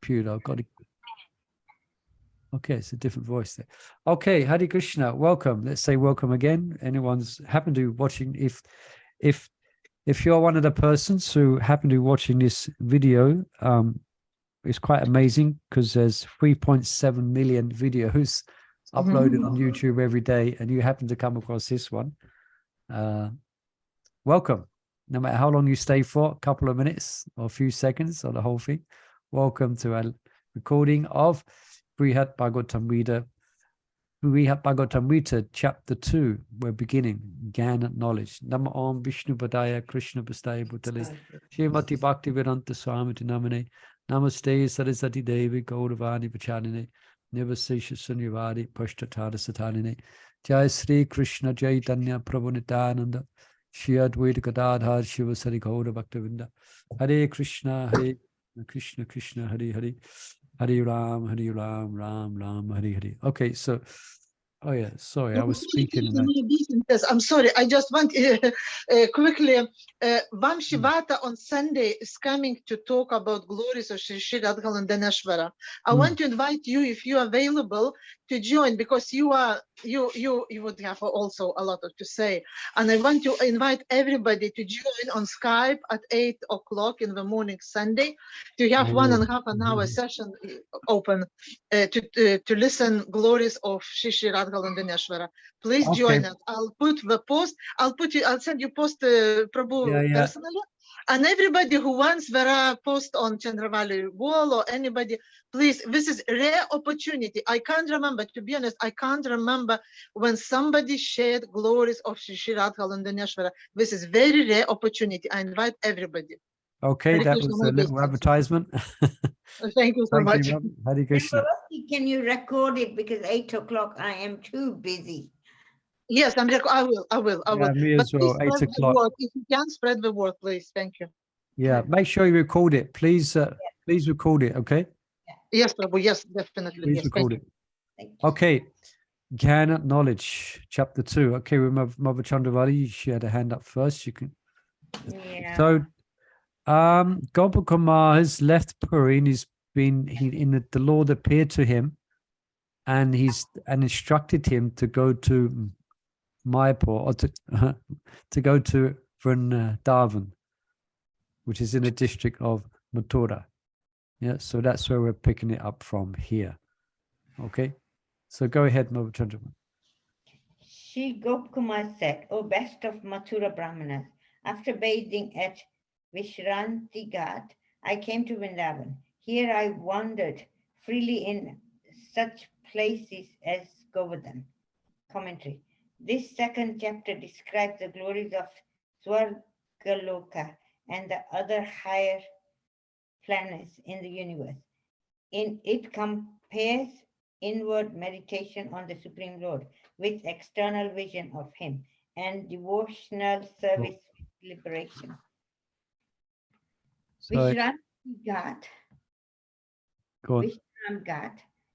computer. I've got to. Okay, it's a different voice there. Okay, Hare Krishna, welcome. Let's say welcome again. Anyone's happen to be watching, if you're one of the persons who happen to be watching this video, it's quite amazing because there's 3.7 million videos uploaded on YouTube every day, and you happen to come across this one. Welcome. No matter how long you stay for, a couple of minutes or a few seconds or the whole thing. Welcome to our recording of Brhat Bhagavatamrta, chapter 2. We're beginning Jnana knowledge. Nama Om Vishnu Padaya Krishna Pastaya Bhutale Shrimati Bhakti Vedanta Swami Namane Namaste Saraswati Devi Gauravani Pachanine Nivasesha Sunyavadi Pashtatara Satanine Jai Sri Krishna Chaitanya Prabhu Nityananda Shri Advaita Gadadhar Shiva Sari Gaura Bhaktavinda Hare Krishna Hare Krishna Krishna Hare Hare Hare Ram, Ram Ram, Hare Hare. Okay, so, oh yeah, sorry, I was speaking. Yes, I'm sorry. I just want quickly. Vamshivata on Sunday is coming to talk about glories of Sri Radhagovindaneshwara. I want to invite you, if you are available, to join, because you would have also a lot to say. And I want to invite everybody to join on Skype at 8 o'clock in the morning Sunday to have 1.5 hour session open to listen glories of Sri Radhagovindaneshwara. Please join us. I'll put the post. I'll send you post Prabhu personally. And everybody who wants, there are posts on Chandravali wall or anybody, please, this is rare opportunity. I can't remember, to be honest, I can't remember when somebody shared glories of Sri Radhagovindaneshwara. This is very rare opportunity. I invite everybody. Okay, that was a little advertisement. Thank you so much. Hare Krishna. Can you record it, because 8 o'clock I am too busy. Yes, I will. Yeah, me as well, 8 o'clock. If you can spread the word, please. Thank you. Yeah, make sure you record it. Please, please record it, okay? Yes, Prabhu. Yes, definitely. Please record it. Okay, Jnana knowledge, chapter 2. Okay, remember Mother Chandravali, she had a hand up first. You can. Yeah. So, Gopal Kumar has left Puri, and the Lord appeared to him, and instructed him to go to Mayapur, or to go to Vrindavan, which is in the district of Mathura. Yeah, so that's where we're picking it up from here. Okay, so go ahead, Mother Chandravali. Shri Gopal Kumar said, "O best of Mathura Brahmanas, after bathing at Vishranti Ghat, I came to Vrindavan. Here I wandered freely in such places as Govardhan." Commentary. This second chapter describes the glories of Svargloka and the other higher planets in the universe. It compares inward meditation on the Supreme Lord with external vision of Him and devotional service with liberation. Vishram Ghat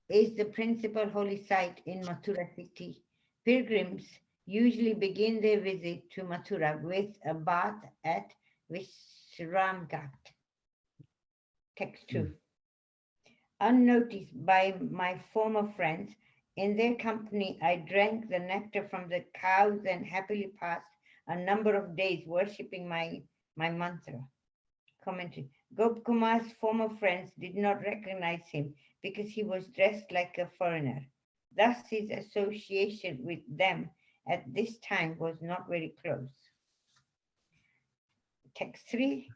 is the principal holy site in Mathura city. Pilgrims usually begin their visit to Mathura with a bath at Vishram Ghat. Text 2. Unnoticed by my former friends, in their company I drank the nectar from the cows and happily passed a number of days worshipping my mantra. Commentary. Gopal Kumar's former friends did not recognize him because he was dressed like a foreigner. Thus his association with them at this time was not very close. Text 3.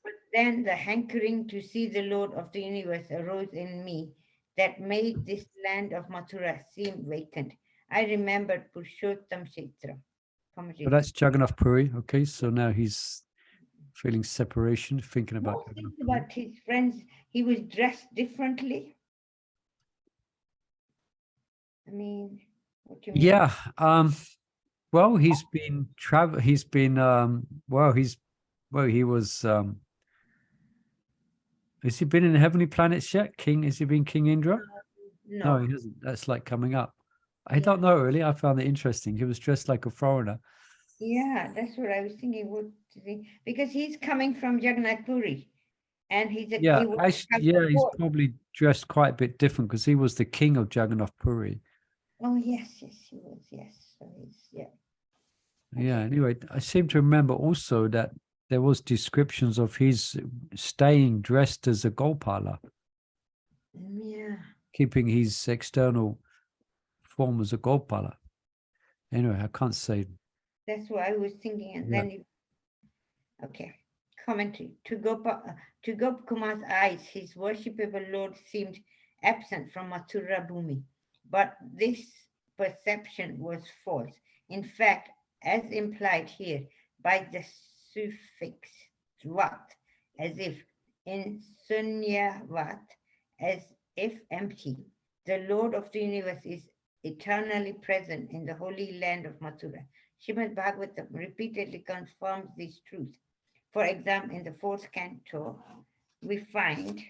But then the hankering to see the Lord of the universe arose in me that made this land of Mathura seem vacant. I remembered Purushottam Kshetra. So that's Jagannatha Puri. Okay, so now he's feeling separation, thinking about his friends. He was dressed differently. I mean, what do you mean? Yeah. Well, he's been he was has he been in the heavenly planets yet? Has he been King Indra? No, he hasn't. That's like coming up. I don't know really. I found it interesting. He was dressed like a foreigner. Yeah, that's what I was thinking. Because he's coming from Jagannatha Puri, and he's a Yeah, he was he's probably dressed quite a bit different because he was the king of Jagannath Puri. Oh yes, he was, yes. So he's Yeah, anyway, I seem to remember also that there was descriptions of his staying dressed as a Gopala, yeah. keeping his external form as a Gopala. Anyway, I can't say. That's what I was thinking, and then okay. Commentary. To Gopal Kumar's eyes, his worshipable Lord seemed absent from Mathura Bhumi. But this perception was false. In fact, as implied here by the suffix vat, as if in sunyavat, as if empty, the Lord of the universe is eternally present in the holy land of Mathura. Srimad Bhagavatam repeatedly confirms this truth. For example, in the 4th canto, we find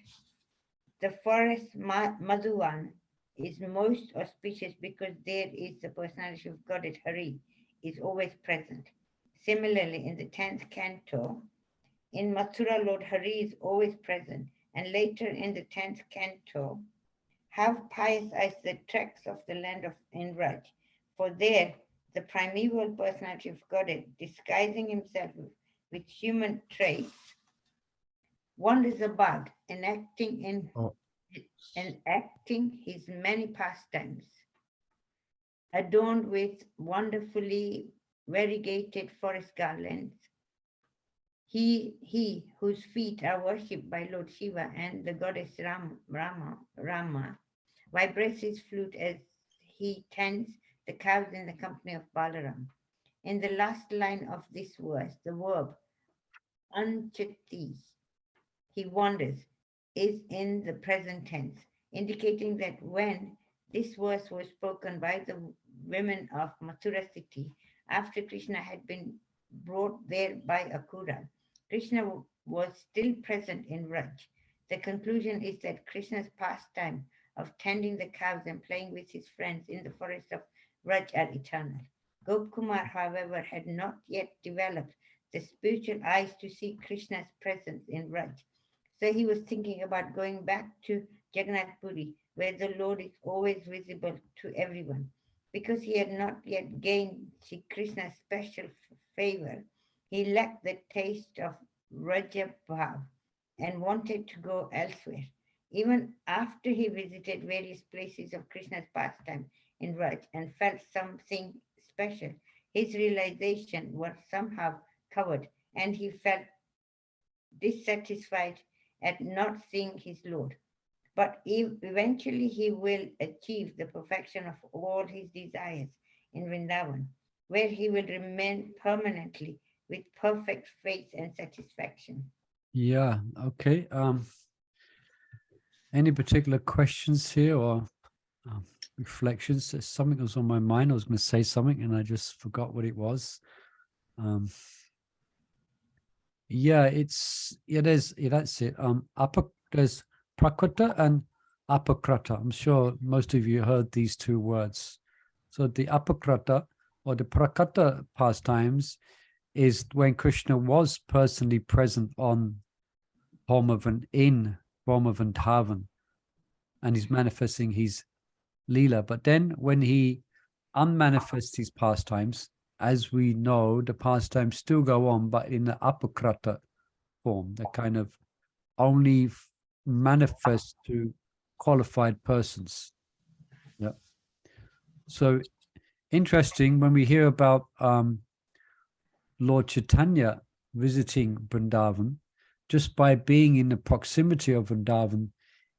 the forest Madhuvan is most auspicious because there is the personality of Goddess Hari is always present. Similarly, in the 10th canto, in Mathura, Lord Hari is always present. And later in the 10th canto, have pious eyes the tracks of the land of Indra, for there the primeval personality of Goddess, disguising himself with human traits, wanders about, enacting his many pastimes, adorned with wonderfully variegated forest garlands. He whose feet are worshipped by Lord Shiva and the goddess Rama, vibrates his flute as he tends the cows in the company of Balaram. In the last line of this verse, the verb anchatis, he wanders, is in the present tense, indicating that when this verse was spoken by the women of Mathura city, after Krishna had been brought there by Akura, Krishna was still present in Vraj. The conclusion is that Krishna's pastime of tending the cows and playing with his friends in the forest of Vraj are eternal. Gop Kumar, however, had not yet developed the spiritual eyes to see Krishna's presence in Vraj. So he was thinking about going back to Jagannatha Puri, where the Lord is always visible to everyone. Because he had not yet gained Sri Krishna's special favor, he lacked the taste of Rajabhav and wanted to go elsewhere. Even after he visited various places of Krishna's pastime in Raj and felt something special, his realization was somehow covered and he felt dissatisfied at not seeing his Lord. But eventually he will achieve the perfection of all his desires in Vrindavan, where he will remain permanently with perfect faith and satisfaction. Yeah, okay. Any particular questions here or reflections? There's something that was on my mind. I was going to say something and I just forgot what it was. That's it. There's prakrata and apakrata. I'm sure most of you heard these two words. So the apakrata or the prakrata pastimes is when Krishna was personally present on in Brahmavan, and he's manifesting his Leela. But then when he unmanifests his pastimes, as we know, the pastimes still go on, but in the apakrata form, that kind of only manifest to qualified persons. Yeah. So interesting when we hear about Lord Chaitanya visiting Vrindavan, just by being in the proximity of Vrindavan,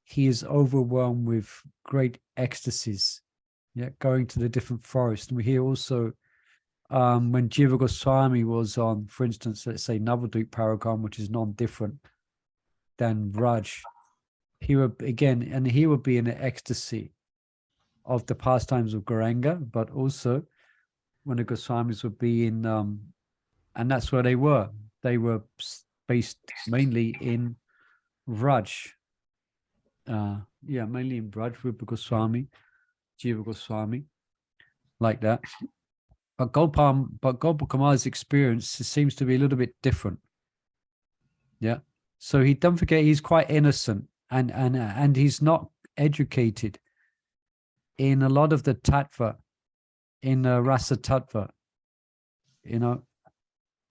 he is overwhelmed with great ecstasies. Yeah, going to the different forests. And we hear also when Jiva Goswami was on, for instance, let's say Navadvip Paragon, which is non-different than Raj, he would be in the ecstasy of the pastimes of Gauranga, but also when the Goswamis would be in, and that's where they were. They were based mainly in Vraj. Mainly in Vraj, Rupa Goswami, Jiva Goswami, like that. But Gopal Kumar's experience seems to be a little bit different. Yeah. So don't forget, he's quite innocent, and he's not educated in a lot of the tattva, in rasa tattva. You know,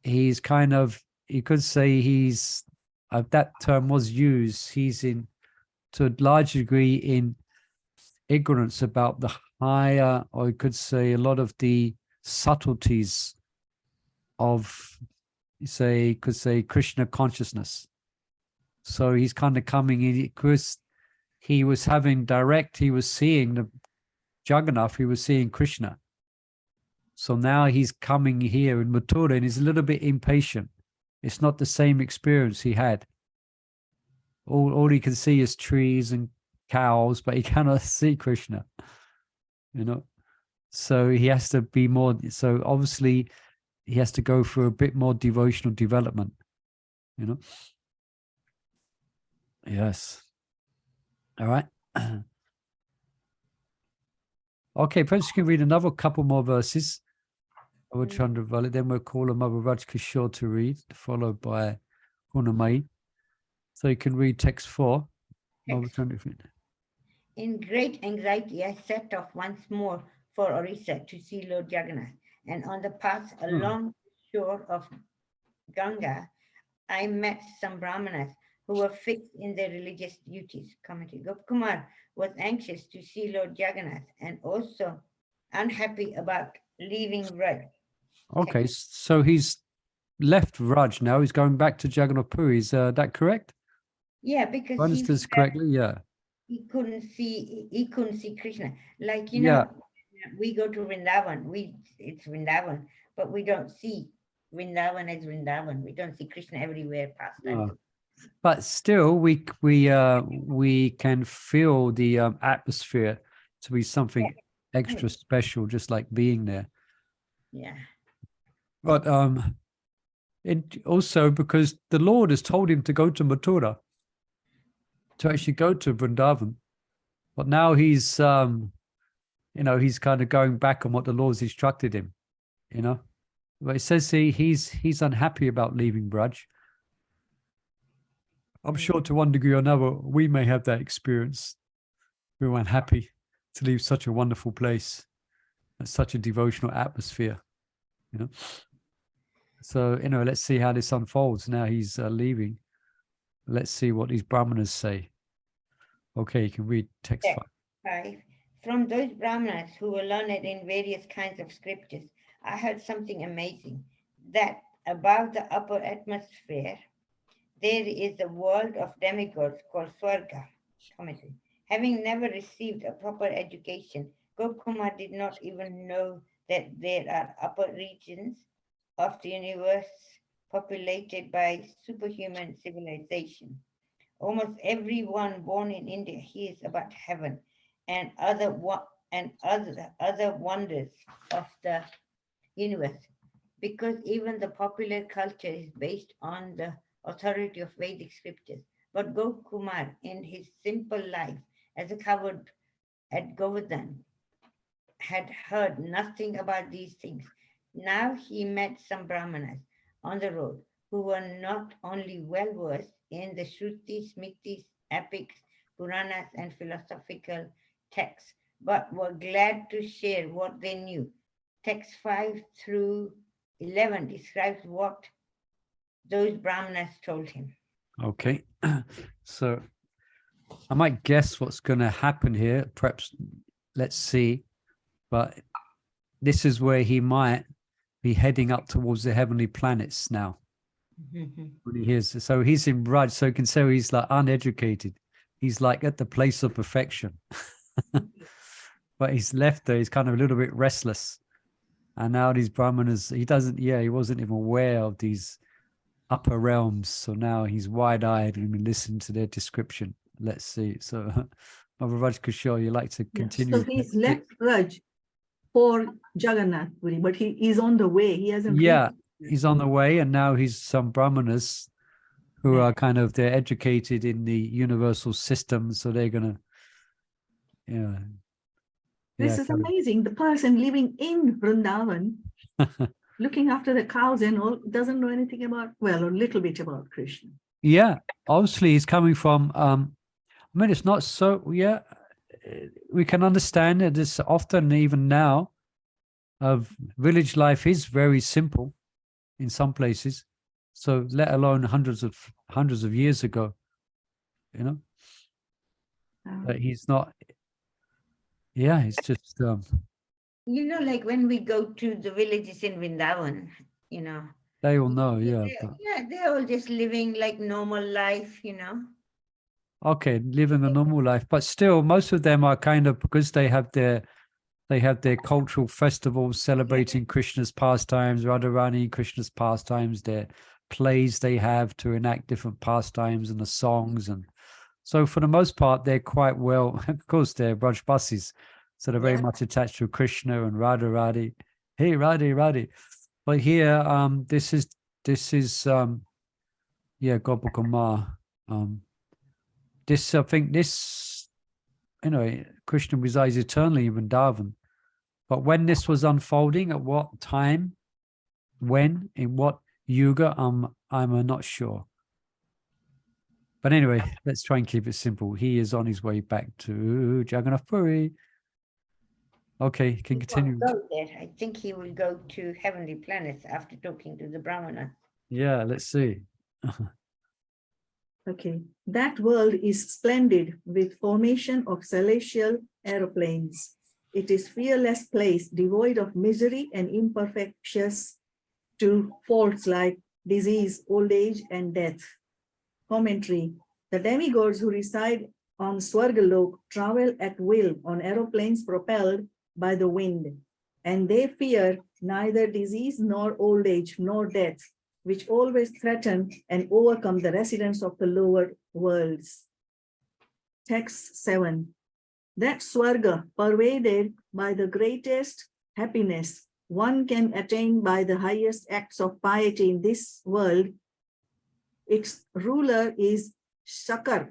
he's kind of, you could say he's, that term was used, he's in, to a large degree, in ignorance about the higher, or you could say a lot of the subtleties of, could say Krishna consciousness. So he's kind of coming in, because he was having direct, he was seeing the Jagannath, he was seeing Krishna. So now he's coming here in Mathura, and he's a little bit impatient. It's not the same experience he had. All he can see is trees and cows, but he cannot see Krishna, you know. So he has to be more, so obviously he has to go through a bit more devotional development, you know. Yes. All right. Okay, perhaps you can read another couple more verses. Then we'll call on Mother Raj Kishore to read, followed by Hunamai. So you can read text 4. In great anxiety, I set off once more for Orissa to see Lord Jagannath, and on the path along the shore of Ganga, I met some Brahmanas who were fixed in their religious duties. Commentary. Gopal Kumar was anxious to see Lord Jagannath and also unhappy about leaving Brhat. Okay, so he's left Raj now. He's going back to Jagannatha Puri. Is that correct? Yeah, because I understood this correctly. Yeah. He couldn't see Krishna. Like, you know, we go to Vrindavan. It's Vrindavan, but we don't see Vrindavan as Vrindavan. We don't see Krishna everywhere past time. But still, we can feel the atmosphere to be something extra special, just like being there. Yeah. But also because the Lord has told him to go to Mathura, to actually go to Vrindavan, but now he's he's kind of going back on what the Lord's instructed him, you know. But it says he's unhappy about leaving Braj. I'm sure to one degree or another we may have that experience. We're unhappy to leave such a wonderful place and such a devotional atmosphere, you know. So, let's see how this unfolds. Now he's leaving. Let's see what these Brahmanas say. Okay, you can read text 5. From those Brahmanas who were learned in various kinds of scriptures, I heard something amazing, that above the upper atmosphere, there is a world of demigods called Svarga. Commentary. Having never received a proper education, Gopal Kumar did not even know that there are upper regions of the universe populated by superhuman civilization. Almost everyone born in India hears about heaven and other wonders of the universe, because even the popular culture is based on the authority of Vedic scriptures. But Gopal Kumar, in his simple life as a coward at Govardhan, had heard nothing about these things. Now he met some Brahmanas on the road who were not only well versed in the Shrutis, Smritis, epics, Puranas, and philosophical texts, but were glad to share what they knew. Text 5 through 11 describes what those Brahmanas told him. Okay, so I might guess what's going to happen here. Perhaps, let's see. But this is where he might be heading up towards the heavenly planets now. When he hears, so he's in Braj, so you can say he's like uneducated. He's like at the place of perfection. But he's left there. He's kind of a little bit restless. And now these Brahmanas, he wasn't even aware of these upper realms. So now he's wide-eyed and we listen to their description. Let's see. So, Mother Raj Kishore, you like to continue? So he's left Raj for Jagannath Puri, but he is on the way. He hasn't. Yeah, he's on the way, and now he's some Brahmanas who are kind of, they're educated in the universal system, so they're gonna, This is amazing. The person living in Vrindavan, looking after the cows and all, doesn't know anything about, well, a little bit about Krishna. Yeah, obviously he's coming from, I mean, it's not so, yeah, we can understand that it's often, even now, of village life is very simple in some places. So let alone hundreds of years ago, you know, but he's not, yeah, it's just, You know, like when we go to the villages in Vrindavan, you know. they all know, yeah. They're, But, yeah, they're all just living like normal life, you know. okay, living a normal life, but still, most of them are kind of, because they have their cultural festivals celebrating Krishna's pastimes, Radharani, Krishna's pastimes, their plays they have to enact different pastimes and the songs. And so for the most part, they're quite well, of course, they're Brajbasis. So they're very much attached to Krishna and Radharani. Hey, Radhe. But here, this is Gopal Kumar. This, I think this, Krishna resides eternally in Vrindavan. But when this was unfolding, at what time, when, in what yuga, I'm not sure. But anyway, let's try and keep it simple. He is on his way back to Jagannatha Puri. Okay, can continue. Go there. I think he will go to heavenly planets after talking to the Brahmanas. Yeah, let's see. Okay, that world is splendid with formation of celestial aeroplanes. It is fearless place devoid of misery and imperfections to faults like disease, old age, and death. Commentary. The demigods who reside on Svargloka travel at will on aeroplanes propelled by the wind, and they fear neither disease nor old age nor death, which always threaten and overcome the residents of the lower worlds. Text 7. That Swarga, pervaded by the greatest happiness one can attain by the highest acts of piety in this world, its ruler is Shakra,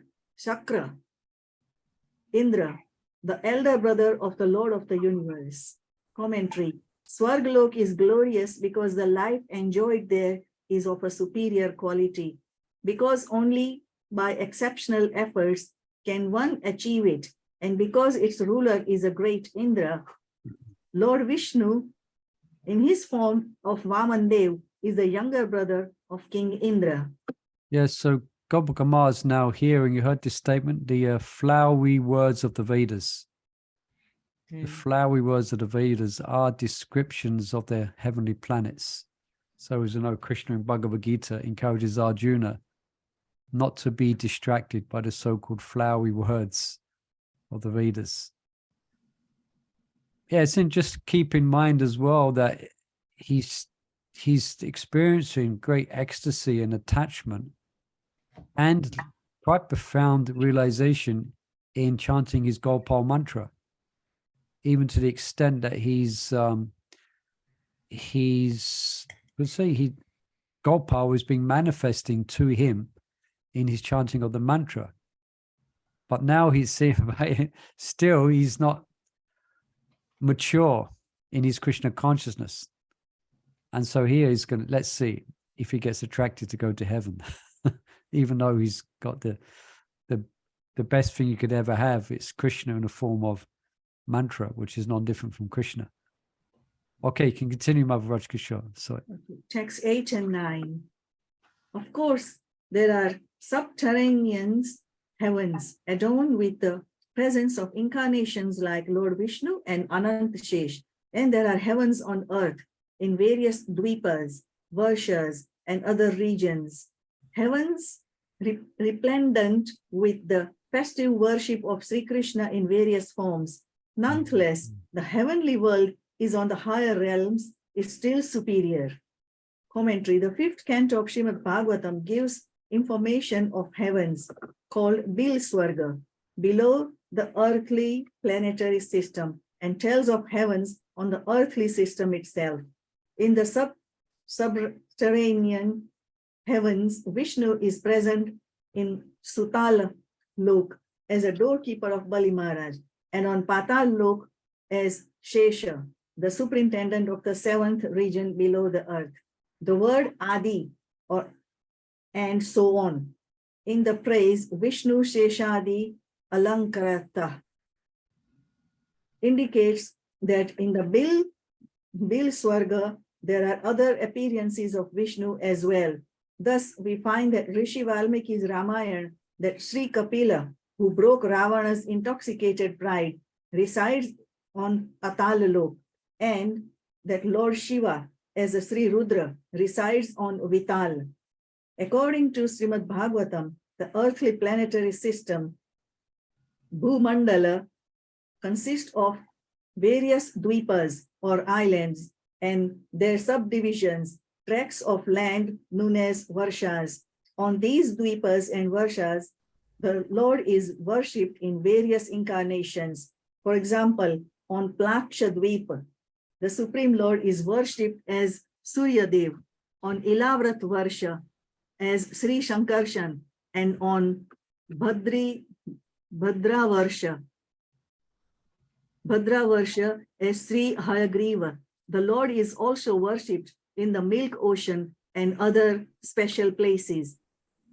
Indra, the elder brother of the Lord of the universe. Commentary. Svargloka is glorious because the life enjoyed there is of a superior quality. Because only by exceptional efforts can one achieve it, and because its ruler is a great Indra, Lord Vishnu, in his form of Vamandev, is the younger brother of King Indra. Yes, so Gopal Kumar is now hearing, you heard this statement, the flowery words of the Vedas. The flowery words of the Vedas are descriptions of their heavenly planets. So as you know, Krishna in Bhagavad Gita encourages Arjuna not to be distracted by the so-called flowery words of the Vedas. Yes, and just keep in mind as well that he's experiencing great ecstasy and attachment and quite profound realization in chanting his Gopal mantra, even to the extent that Gopal is being manifesting to him in his chanting of the mantra. But now he's seeing, still he's not mature in his Krishna consciousness. And so here he's going to, let's see if he gets attracted to go to heaven, even though he's got the best thing you could ever have. It's Krishna in the form of mantra, which is non-different from Krishna. Okay, you can continue, Mother Rajkishore. Sorry. Text 8 and 9. Of course, there are subterranean heavens adorned with the presence of incarnations like Lord Vishnu and Anantashesh. And there are heavens on earth in various dvipas, varshas, and other regions. Heavens resplendent with the festive worship of Sri Krishna in various forms. Nonetheless, the heavenly world is on the higher realms, is still superior. Commentary. The 5th canto of Srimad Bhagavatam gives information of heavens called Bil Swarga, below the earthly planetary system, and tells of heavens on the earthly system itself. In the subterranean heavens, Vishnu is present in Sutala Lok as a doorkeeper of Bali Maharaj, and on Patal Lok as Shesha, the superintendent of the 7th region below the earth. The word Adi and so on in the praise Vishnu Sheshadi Alankarata indicates that in the Bil Swarga, there are other appearances of Vishnu as well. Thus, we find that Rishi Valmiki's Ramayana, that Sri Kapila, who broke Ravana's intoxicated pride, resides on Atalalok, and that Lord Shiva, as a Sri Rudra, resides on Vital. According to Srimad Bhagavatam, the earthly planetary system, Bhumandala, consists of various dvipas or islands and their subdivisions, tracts of land known as varshas. On these dvipas and varshas, the Lord is worshipped in various incarnations. For example, on Plaksha Dvipa, the Supreme Lord is worshipped as Suryadev, on Ilavrat Varsha as Sri Shankarshan, and on Bhadra Varsha as Sri Hayagriva. The Lord is also worshipped in the Milk Ocean and other special places.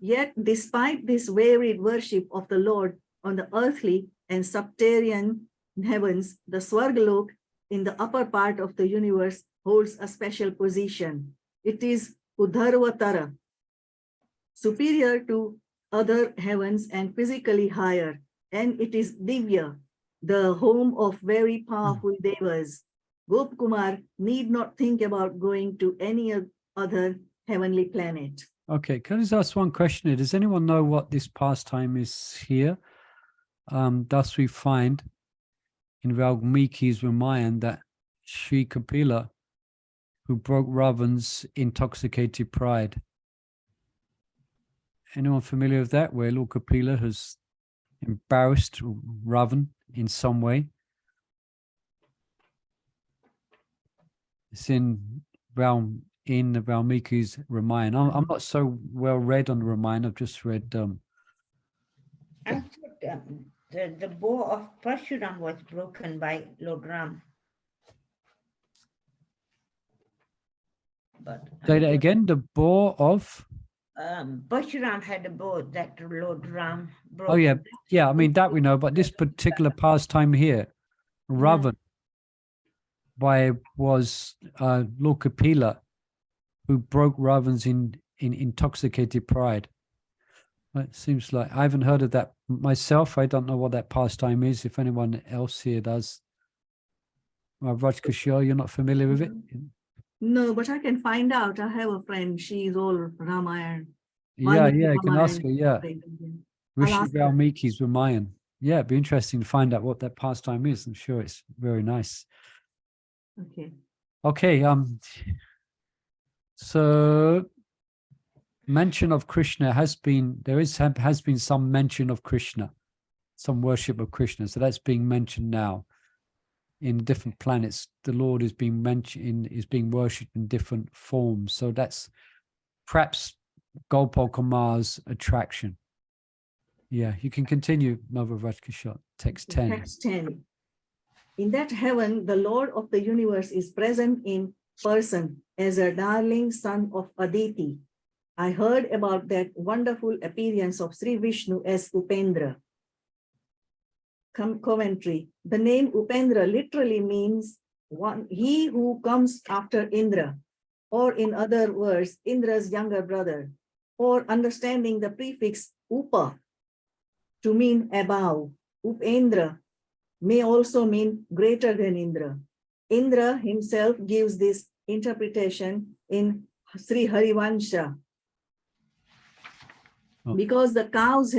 Yet, despite this varied worship of the Lord on the earthly and subterranean heavens, the Svargloka in the upper part of the universe holds a special position. It is Udharvatara, superior to other heavens and physically higher, and it is Divya, the home of very powerful devas. Gopal Kumar need not think about going to any other heavenly planet. Okay, can I just ask one question here? Does anyone know what this pastime is here? Thus we find in Valmiki's Ramayana that Sri Kapila, who broke Ravan's intoxicated pride. Anyone familiar with that? Where Lord Kapila has embarrassed Ravan in some way? It's in the Valmiki's Ramayana. I'm not so well read on the Ramayana. I've just read. I thought the bow of Parshuram was broken by Lord Ram. But Say that again. The bow of. Parshuram had a bow that Lord Ram broke. Oh yeah. I mean that we know, but this particular pastime here, Ravan, was Lord Kapila, who broke Ravan's in intoxicated pride. It seems like I haven't heard of that myself. I don't know what that pastime is. If anyone else here does, Raj Kishore, you're not familiar with it? No, but I can find out. I have a friend. She's all Ramayana. Yeah, you can ask her. Yeah, Rishi ask her. Valmiki's Ramayana. Yeah, it'd be interesting to find out what that pastime is. I'm sure it's very nice. Okay. So mention of Krishna has been some mention of Krishna, some worship of Krishna. So that's being mentioned now in different planets. The Lord is being worshipped in different forms. So that's perhaps Gopal Kumar's attraction. Yeah, you can continue, Mother Rajkishore. Text 10. Text 10. In that heaven, the Lord of the universe is present in person as a darling son of Aditi. I heard about that wonderful appearance of Sri Vishnu as Upendra. Commentary. The name Upendra literally means he who comes after Indra, or in other words, Indra's younger brother, or understanding the prefix Upa to mean above. Upendra may also mean greater than Indra. Indra himself gives this interpretation in Sri Harivansha. Because the cows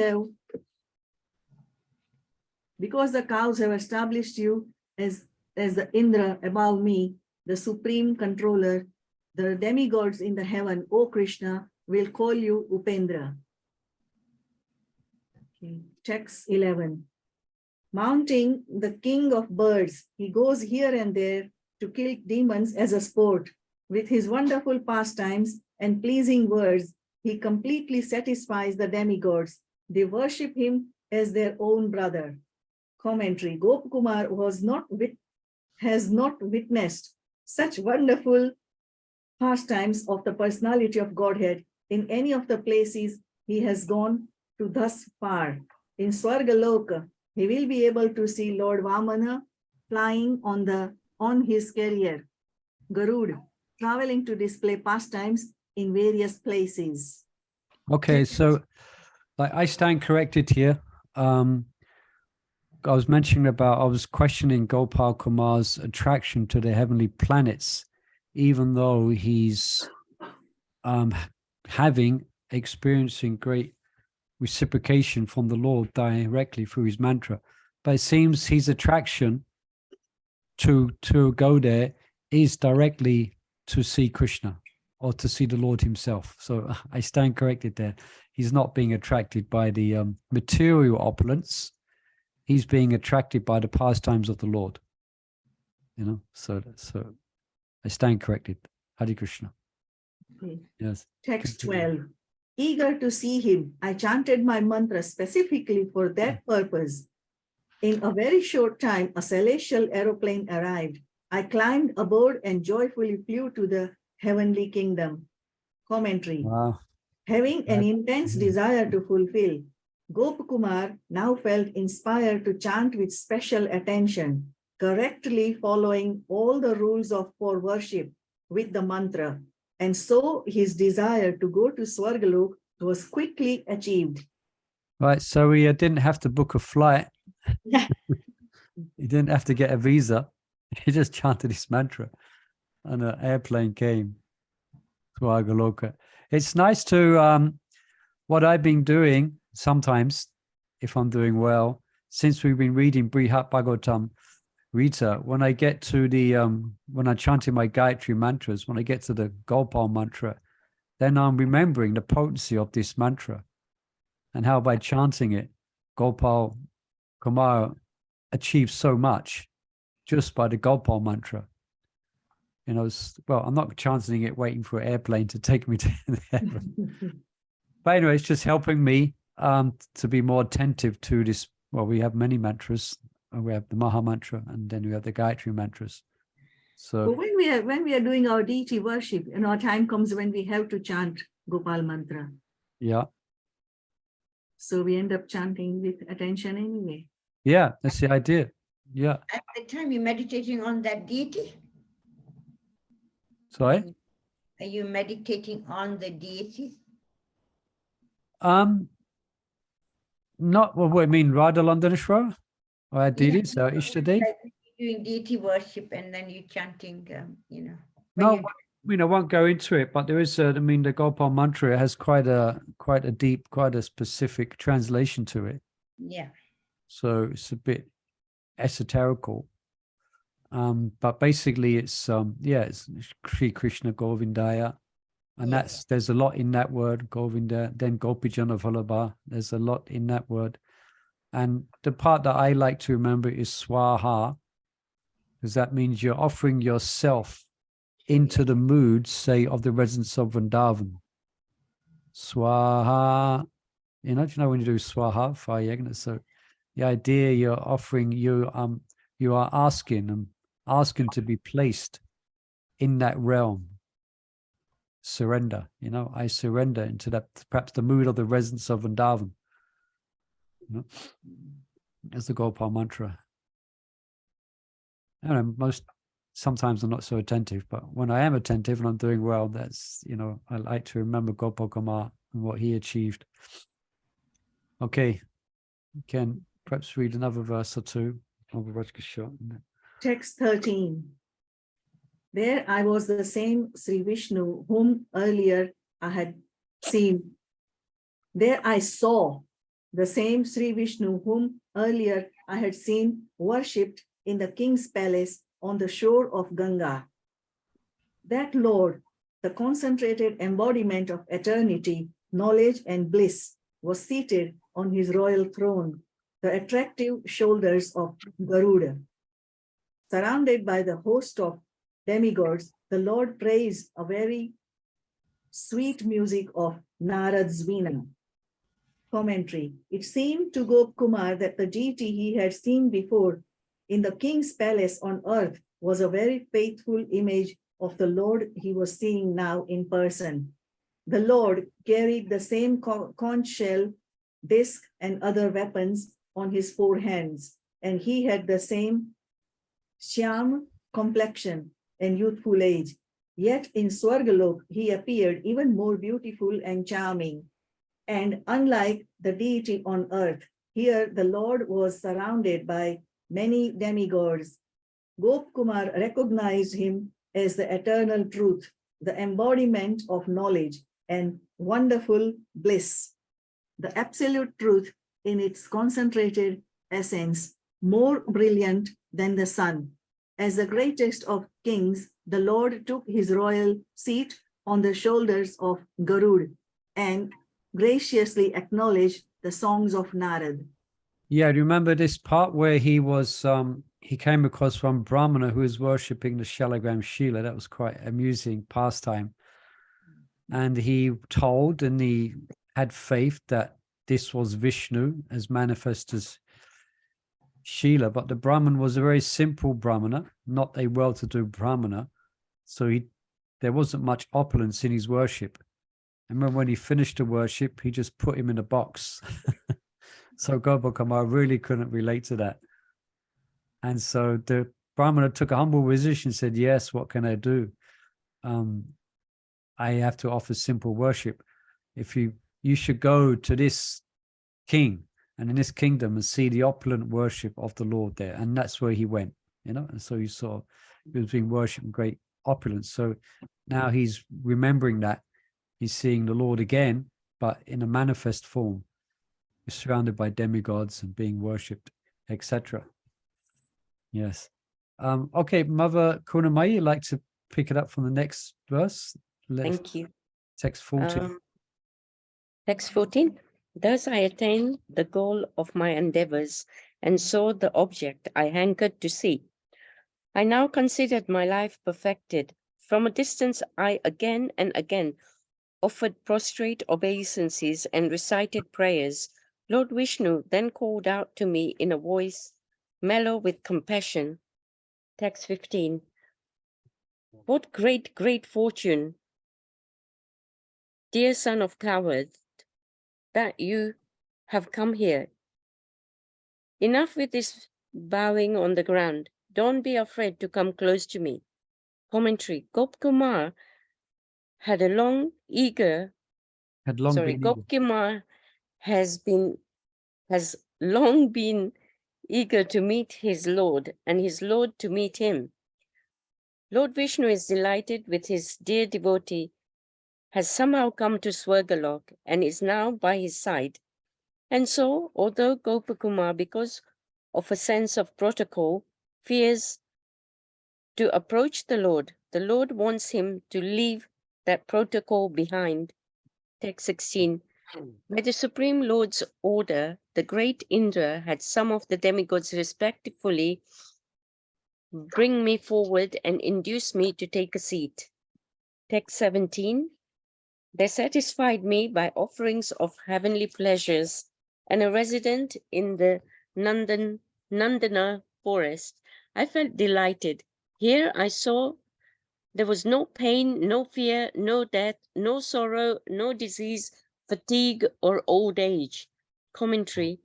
have established you as the Indra above me, the supreme controller, the demigods in the heaven, O Krishna, will call you Upendra. Okay. Text 11. Mounting the king of birds, he goes here and there to kill demons as a sport. With his wonderful pastimes and pleasing words, he completely satisfies the demigods. They worship him as their own brother. Commentary. Gopal Kumar has not witnessed such wonderful pastimes of the personality of Godhead in any of the places he has gone to thus far. In Svargloka, he will be able to see Lord Vamana flying on his carrier, Garuda, traveling to display pastimes in various places. Okay, so like I stand corrected here. I was mentioning about, I was questioning Gopal Kumar's attraction to the heavenly planets, even though he's experiencing great reciprocation from the Lord directly through his mantra. But it seems his attraction to go there is directly to see Krishna or to see the Lord himself. So I stand corrected there. He's not being attracted by the material opulence. He's being attracted by the pastimes of the Lord. You know, so I stand corrected. Hare Krishna. Okay. Yes. Text 12. Eager to see him, I chanted my mantra specifically for that purpose. In a very short time, a celestial aeroplane arrived. I climbed aboard and joyfully flew to the heavenly kingdom. Commentary. Wow. Having an intense desire to fulfill, Gopal Kumar now felt inspired to chant with special attention, correctly following all the rules for worship with the mantra. And so his desire to go to Svargloka was quickly achieved. Right. So he didn't have to book a flight. He didn't have to get a visa. He just chanted his mantra and an airplane came to Svargloka. It's nice to, what I've been doing sometimes, if I'm doing well, since we've been reading Brhat Bhagavatamrta, when I get to the, when I chanting my Gayatri mantras, when I get to the Gopal mantra, then I'm remembering the potency of this mantra and how by chanting it, Gopal Kumar achieved so much just by the Gopal mantra. You know, well, I'm not chanting it waiting for an airplane to take me to the heaven. But anyway, it's just helping me to be more attentive to this. Well, we have many mantras. We have the Maha mantra, and then we have the Gayatri mantras. So But when we are doing our deity worship, and our time comes when we have to chant Gopal mantra. yeah. So we end up chanting with attention anyway. Yeah, that's the idea. Yeah. At the time you're meditating on that deity? Sorry? Are you meditating on the deity? Not what I mean, Radha Landaneshwara or Didi, so Ishtadi. Like you're doing deity worship and then you're chanting, you know. No, you know, I won't go into it, but there is I mean, the Gopal mantra has quite a deep, quite a specific translation to it. Yeah. So it's a bit esoterical. But basically it's it's Sri Krishna Govindaya. And there's a lot in that word, Govinda, then Gopijana Vallabha. There's a lot in that word. And the part that I like to remember is Swaha, because that means you're offering yourself into the mood, say, of the residents of Vrindavan. Swaha, do you know when you do Swaha, Fire Yagna? So the idea you're offering, you are asking to be placed in that realm. Surrender, I surrender into that, perhaps the mood of the residents of Vrindavan. As the Gopal mantra. I don't know, sometimes I'm not so attentive, but when I am attentive and I'm doing well, that's, I like to remember Gopal Kumar and what he achieved. Okay, you can perhaps read another verse or two. Text 13. There I was the same Sri Vishnu whom earlier I had seen. There I saw the same Sri Vishnu whom earlier I had seen worshipped in the king's palace on the shore of Ganga. That Lord, the concentrated embodiment of eternity, knowledge, and bliss, was seated on his royal throne, the attractive shoulders of Garuda. Surrounded by the host of demigods, the Lord praised a very sweet music of Narad's Veena. Commentary. It seemed to Gopal Kumar that the deity he had seen before in the king's palace on earth was a very faithful image of the Lord he was seeing now in person. The Lord carried the same conch shell disc, and other weapons on his four hands, and he had the same Shyam complexion and youthful age. Yet in Svargloka, he appeared even more beautiful and charming. And unlike the deity on earth, here the Lord was surrounded by many demigods. Gopal Kumar recognized him as the eternal truth, the embodiment of knowledge and wonderful bliss, the absolute truth in its concentrated essence, more brilliant than the sun. As the greatest of kings, the Lord took his royal seat on the shoulders of Garud and graciously acknowledged the songs of Narad. Yeah, remember this part where he was he came across one Brahmana who was worshipping the Shalagram Shila. That was quite amusing pastime. And he told, and he had faith that this was Vishnu as manifest as Shila, but the Brahman was a very simple Brahmana, not a well-to-do Brahmana. So there wasn't much opulence in his worship. I remember when he finished the worship, he just put him in a box. So Gopal Kumar really couldn't relate to that. And so the Brahmana took a humble position and said, yes, what can I do? I have to offer simple worship. If you should go to this king and in this kingdom and see the opulent worship of the Lord there. And that's where he went, and so he saw he was being worshipped in great opulence. So now he's remembering that he's seeing the Lord again, but in a manifest form. He's surrounded by demigods and being worshipped, etc. Yes. Okay, Mother Kunamai, you'd like to pick it up from the next verse? Thank you. Text 14. Text 14. Thus I attained the goal of my endeavors and saw the object I hankered to see. I now considered my life perfected. From a distance, I again and again offered prostrate obeisances and recited prayers. Lord Vishnu then called out to me in a voice mellow with compassion. Text 15. What great, great fortune, dear son of coward, that you have come here. Enough with this bowing on the ground. Don't be afraid to come close to me. Commentary. Gopal Kumar had a long, eager. Gopal Kumar has long been eager to meet his Lord and his Lord to meet him. Lord Vishnu is delighted with his dear devotee, has somehow come to Svargloka and is now by his side. And so, although Gopal Kumar, because of a sense of protocol, fears to approach the Lord wants him to leave that protocol behind. Text 16. By the Supreme Lord's order, the great Indra had some of the demigods respectfully bring me forward and induce me to take a seat. Text 17. They satisfied me by offerings of heavenly pleasures, and a resident in the Nandana forest, I felt delighted. Here I saw there was no pain, no fear, no death, no sorrow, no disease, fatigue, or old age. Commentary.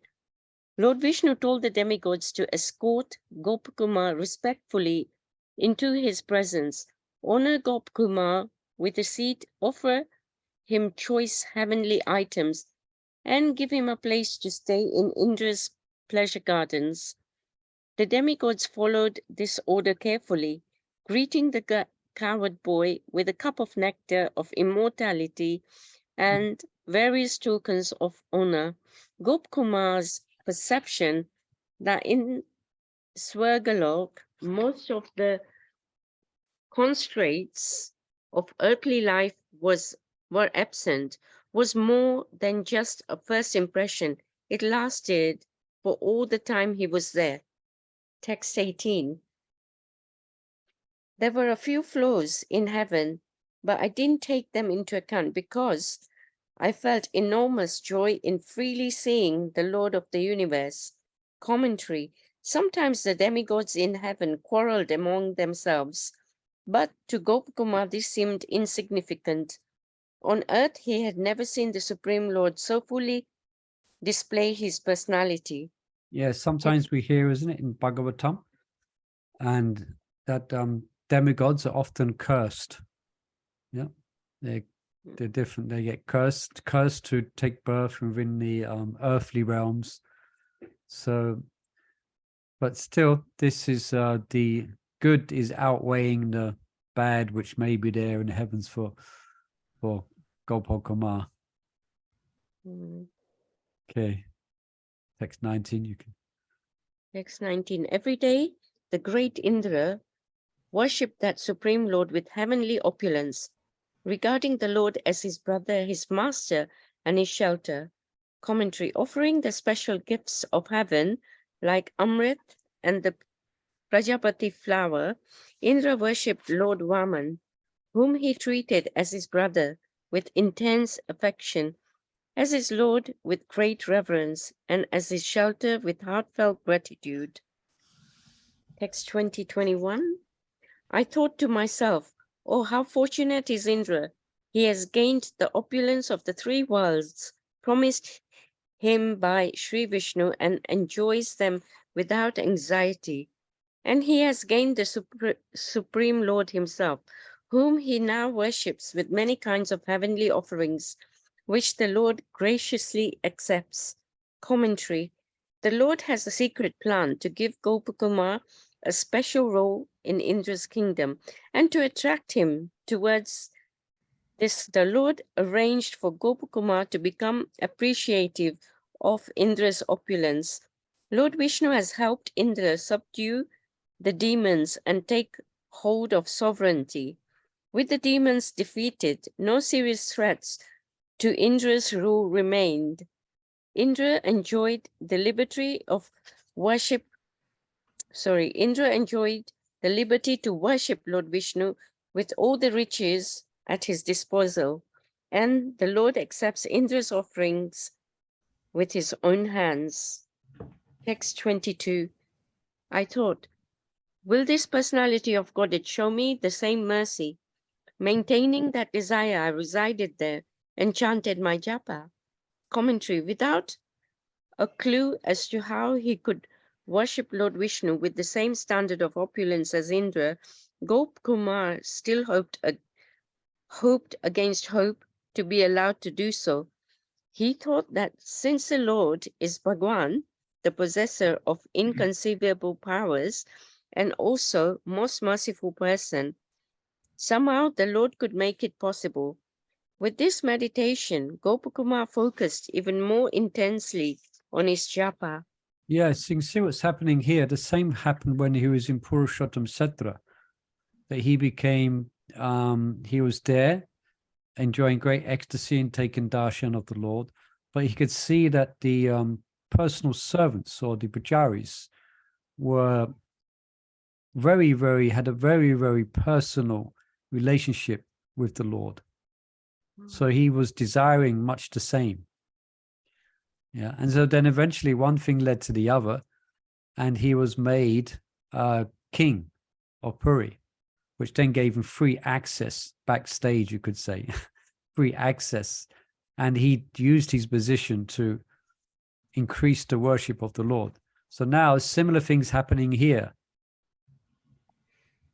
Lord Vishnu told the demigods to escort Gopal Kumar respectfully into his presence, honor Gopal Kumar with a seat, offer him choice heavenly items, and give him a place to stay in Indra's pleasure gardens. The demigods followed this order carefully, greeting the coward boy with a cup of nectar of immortality and various tokens of honor. Gopal Kumar's perception that in Svargloka most of the constraints of earthly life were absent was more than just a first impression. It lasted for all the time he was there. Text 18. There were a few flaws in heaven, but I didn't take them into account because I felt enormous joy in freely seeing the Lord of the universe. Commentary. Sometimes the demigods in heaven quarreled among themselves, but to Gopal Kumar this seemed insignificant. On earth he had never seen the Supreme Lord so fully display his personality. Yeah, sometimes we hear, isn't it, in Bhagavatam, and that demigods are often cursed. Yeah, they're different. They get cursed to take birth within the earthly realms. So, but still, this is the good is outweighing the bad, which may be there in the heavens for Gopal Kumar. Mm. Okay, text 19. You can. Text 19. Every day, the great Indra worshipped that Supreme Lord with heavenly opulence, regarding the Lord as his brother, his master, and his shelter. Commentary. Offering the special gifts of heaven, like Amrit and the Prajapati flower, Indra worshipped Lord Vaman, whom he treated as his brother with intense affection, as his Lord with great reverence, and as his shelter with heartfelt gratitude. Text 2021. I thought to myself, oh, how fortunate is Indra. He has gained the opulence of the three worlds promised him by Sri Vishnu and enjoys them without anxiety. And he has gained the Supreme Lord himself, whom he now worships with many kinds of heavenly offerings, which the Lord graciously accepts. Commentary. The Lord has a secret plan to give Gopal Kumar a special role in Indra's kingdom, and to attract him towards this, the Lord arranged for Gopal Kumar to become appreciative of Indra's opulence. Lord Vishnu has helped Indra subdue the demons and take hold of sovereignty. With the demons defeated, no serious threats to Indra's rule remained. Indra enjoyed the liberty of worship. Indra enjoyed the liberty to worship Lord Vishnu with all the riches at his disposal, and the Lord accepts Indra's offerings with his own hands. Text 22. I thought, will this personality of Godhead show me the same mercy? Maintaining that desire, I resided there and chanted my japa. Commentary. Without a clue as to how he could worship Lord Vishnu with the same standard of opulence as Indra, Gopal Kumar still hoped against hope to be allowed to do so. He thought that since the Lord is Bhagwan, the possessor of inconceivable powers, and also most merciful person, somehow the Lord could make it possible. With this meditation, Gopal Kumar focused even more intensely on his japa. Yes, you can see what's happening here. The same happened when he was in Purushottam Kshetra, that he became, he was there enjoying great ecstasy and taking darshan of the Lord, but he could see that the personal servants or the pujaris were had a very, very personal relationship with the Lord. So he was desiring much the same. Yeah. And so then eventually one thing led to the other, and he was made king of Puri, which then gave him free access backstage, you could say, free access. And he used his position to increase the worship of the Lord. So now similar things happening here.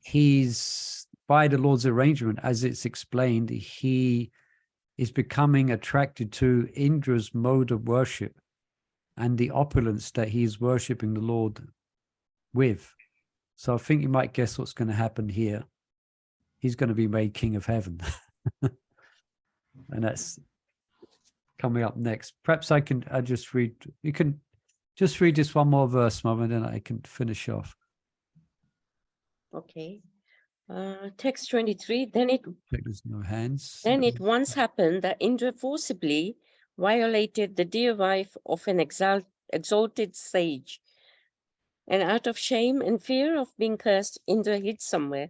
He's, by the Lord's arrangement, as it's explained, he is becoming attracted to Indra's mode of worship and the opulence that he's worshipping the Lord with. So I think you might guess what's going to happen here. He's going to be made king of heaven. And that's coming up next. Perhaps I just read, you can just read this one more verse, Mom, and then I can finish off. Okay. Text 23. There's no hands. Then it once happened that Indra forcibly violated the dear wife of an exalted sage. And out of shame and fear of being cursed, Indra hid somewhere.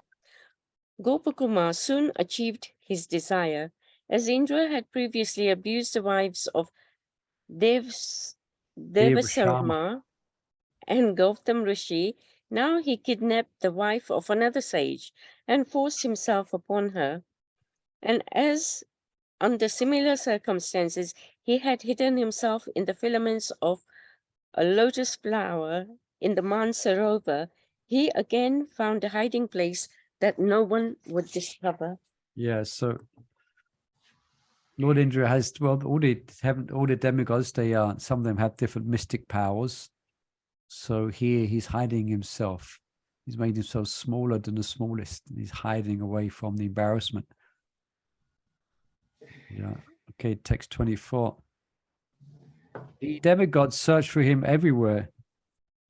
Gopal Kumar soon achieved his desire. As Indra had previously abused the wives of Devasarma and Gautam Rishi, now he kidnapped the wife of another sage and forced himself upon her. And as under similar circumstances, he had hidden himself in the filaments of a lotus flower in the Mansarovar. He again found a hiding place that no one would discover. Yeah, so Lord Indra has, well, all the demigods, they are, some of them have different mystic powers. So here he's hiding himself. He's made himself smaller than the smallest. He's hiding away from the embarrassment. Yeah. Okay, text 24. The demigods searched for him everywhere,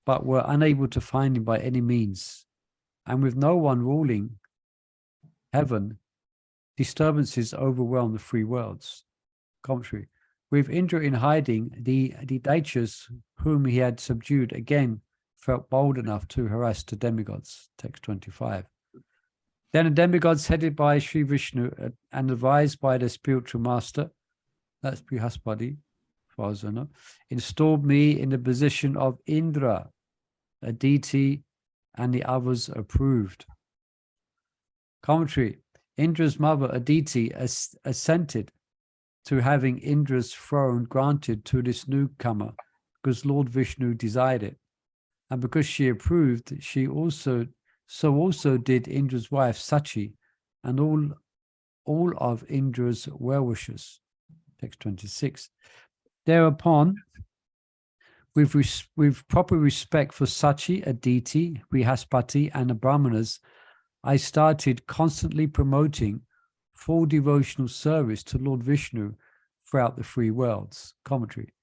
but were unable to find him by any means. And with no one ruling heaven, disturbances overwhelmed the three worlds. Commentary. With Indra in hiding, the Daityas whom he had subdued again felt bold enough to harass the demigods. Text 25. Then the demigods, headed by Sri Vishnu and advised by their spiritual master, that's Brihaspati, as far as I know, installed me in the position of Indra, a deity, and the others approved. Commentary. Indra's mother, Aditi, assented to having Indra's throne granted to this newcomer because Lord Vishnu desired it. And because she approved, she also did Indra's wife Sachi and all of Indra's well-wishers. Text 26. Thereupon, with proper respect for Sachi, Aditi, Brihaspati, and the Brahmanas, I started constantly promoting full devotional service to Lord Vishnu throughout the three worlds. Commentary.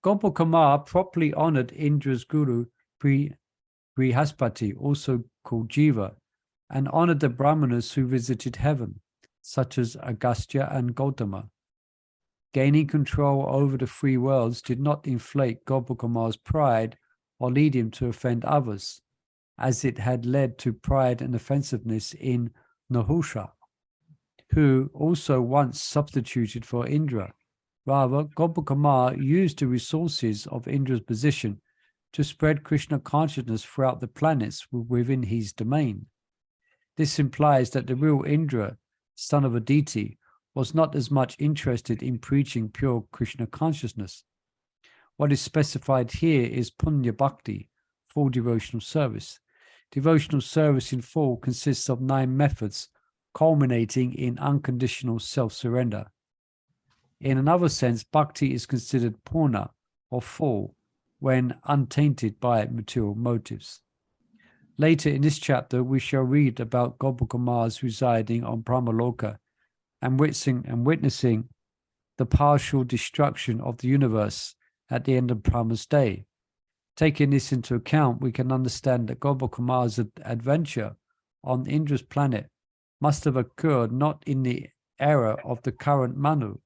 Gopal Kumar properly honored Indra's guru, Brihaspati, also called Jiva, and honored the Brahmanas who visited heaven, such as Agastya and Gautama. Gaining control over the three worlds did not inflate Gopal Kumar's pride or lead him to offend others, as it had led to pride and offensiveness in Nahusha, who also once substituted for Indra. Rather, Gopal Kumar used the resources of Indra's position to spread Krishna consciousness throughout the planets within his domain. This implies that the real Indra, son of Aditi, was not as much interested in preaching pure Krishna consciousness. What is specified here is Punya Bhakti, full devotional service. Devotional service in full consists of 9 methods, culminating in unconditional self-surrender. In another sense, bhakti is considered purna, or full, when untainted by material motives. Later in this chapter, we shall read about Gopal Kumar's residing on Brahmaloka and witnessing the partial destruction of the universe at the end of Brahma's day. Taking this into account, we can understand that Gopal Kumar's adventure on Indra's planet must have occurred not in the era of the current Manu,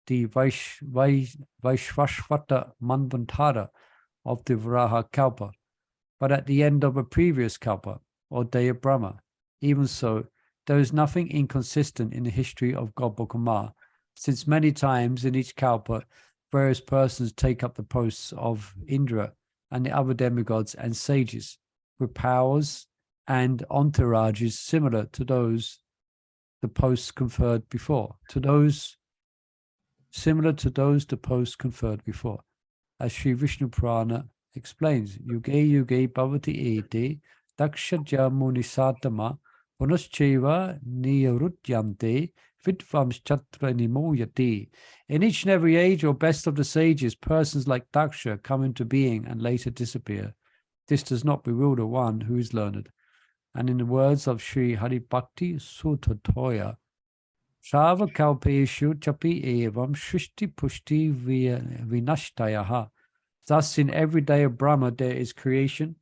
the Vaishvashvata Manvantara of the Varaha Kalpa, but at the end of a previous Kalpa, or day of Brahma. Even so, there is nothing inconsistent in the history of Gopal Kumar, since many times in each Kalpa, various persons take up the posts of Indra and the other demigods and sages, with powers and entourages similar to those the posts conferred before, the posts conferred before. As Sri Vishnu Purana explains, Yuge Yuge Bhavati Ete Dakshaja Munisatama Punascheva Niyarutyante Vidvamschatra Nimoyati. In each and every age, or best of the sages, persons like Daksha come into being and later disappear. This does not bewilder one who is learned. And in the words of Sri Hari Bhakti Sutatoya, Shava Kalpeshu Chapi Evam Shrishti Pushti Vinashtayaha. Thus, in every day of Brahma, there is creation,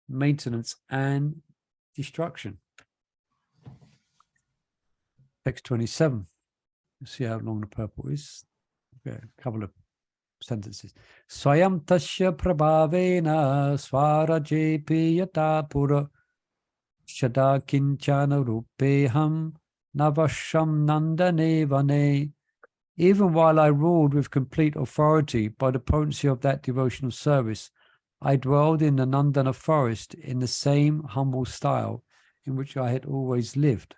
maintenance, and destruction. Text 27. See how long the purple is. Okay, a couple of sentences. Swayam tasya prabhavena swarajepi yata pura shada kinchana rupeham navasham nandane vane. Even while I ruled with complete authority by the potency of that devotional service, I dwelled in the Nandana forest in the same humble style in which I had always lived.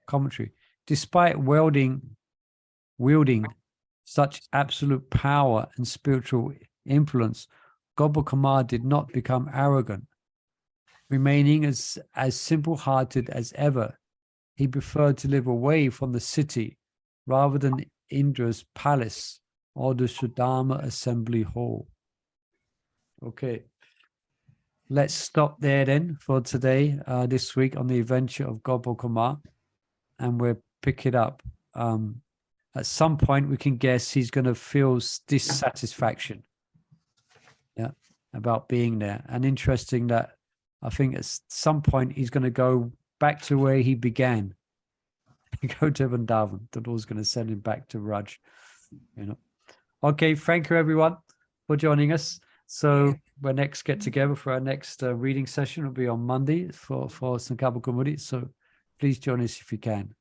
Commentary. Despite wielding such absolute power and spiritual influence, Gopal Kumar did not become arrogant. Remaining as simple-hearted as ever, he preferred to live away from the city rather than Indra's palace or the Sudama assembly hall. Okay, let's stop there then for today, this week on the adventure of Gopal Kumar, and we'll pick it up. At some point, we can guess he's going to feel dissatisfaction, yeah, about being there. And interesting that I think at some point he's going to go back to where he began. Go to Vrindavan. The Lord's going to send him back to Raj. You know. Okay, thank you everyone for joining us. So we'll next get together for our next reading session. Will be on Monday for Sankapa Kumudi. So please join us if you can.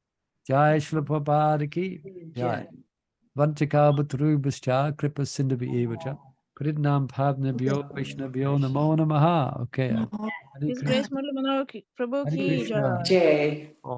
Jai Shri Prabhupada ki jai. Vantika Bhatru Bhascha Kripa Sindhavi Evacha. Pridnam Bhavnabhyo Vaishnavyo Namo Namaha. Okay. His Grace Murli Manohar Prabhu Hare ki Krishna. jai. Oh.